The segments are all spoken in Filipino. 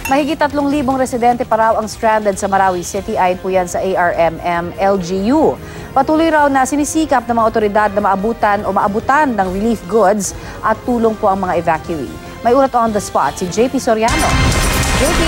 Mahigit 3,000 residente pa raw ang stranded sa Marawi City ayon po yan sa ARMM-LGU. Patuloy raw na sinisikap ng mga otoridad na maabutan ng relief goods at tulong po ang mga evacuee. May ulat on the spot si JP Soriano. JP?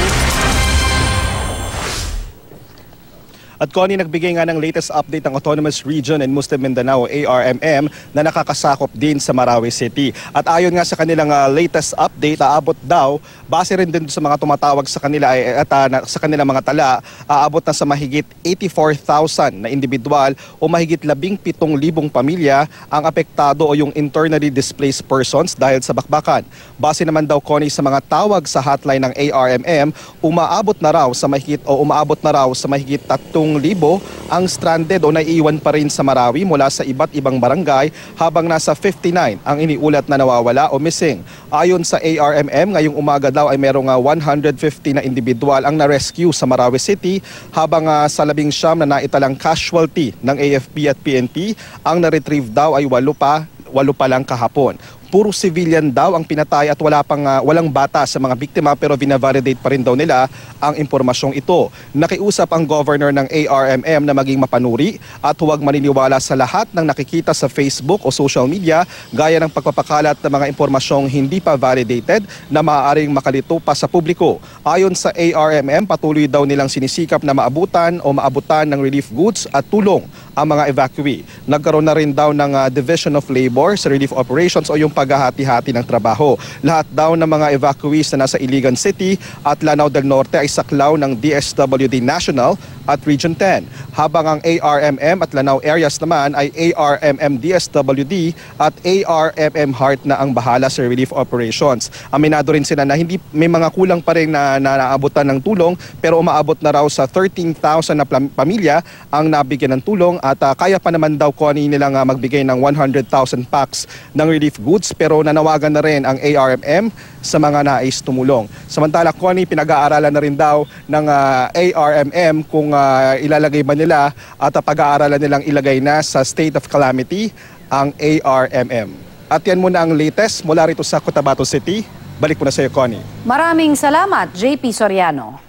At Connie, nagbigay nga ng latest update ng Autonomous Region and Muslim Mindanao ARMM na nakakasakop din sa Marawi City. At ayon nga sa kanilang latest update, aabot daw, base rin din sa mga tumatawag sa kanila at sa kanilang mga tala, aabot na sa mahigit 84,000 na individual o mahigit 17,000 pamilya ang apektado o yung internally displaced persons dahil sa bakbakan. Base naman daw, Connie, sa mga tawag sa hotline ng ARMM, umaabot na raw sa mahigit 3,000 ang stranded o naiiwan pa rin sa Marawi mula sa iba't ibang barangay, habang nasa 59 ang iniulat na nawawala o missing. Ayon sa ARMM, ngayong umaga daw ay merong 150 na individual ang na-rescue sa Marawi City, habang sa 19 na naitalang casualty ng AFP at PNP, ang na-retrieve daw ay 8 pa lang kahapon. Puro civilian daw ang pinatay at walang bata sa mga biktima, pero vina-validate pa rin daw nila ang impormasyong ito. Nakiusap ang governor ng ARMM na maging mapanuri at huwag maniniwala sa lahat ng nakikita sa Facebook o social media gaya ng pagpapakalat ng mga impormasyong hindi pa validated na maaaring makalito pa sa publiko. Ayon sa ARMM, patuloy daw nilang sinisikap na maabutan ng relief goods at tulong ang mga evacuee. Nagkaroon na rin daw ng Division of Labor sa relief operations o yung paghahati-hati ng trabaho. Lahat daw ng mga evacuees na nasa Iligan City at Lanao del Norte ay saklaw ng DSWD National at Region 10. Habang ang ARMM at Lanao areas naman ay ARMM DSWD at ARMM Heart na ang bahala sa relief operations. Aminado rin sila na hindi may mga kulang pa rin na naabutan ng tulong, pero umaabot na raw sa 13,000 na pamilya ang nabigyan ng tulong at kaya pa naman daw, Connie, nilang magbigay ng 100,000 packs ng relief goods, pero nanawagan na rin ang ARMM sa mga nais tumulong. Samantala, Connie, pinag-aaralan na rin daw ng ARMM kung ilalagay ba nila at pag-aaralan nilang ilagay na sa state of calamity ang ARMM. At yan muna ang latest mula rito sa Cotabato City. Balik mo na sa iyo, Connie. Maraming salamat, JP Soriano.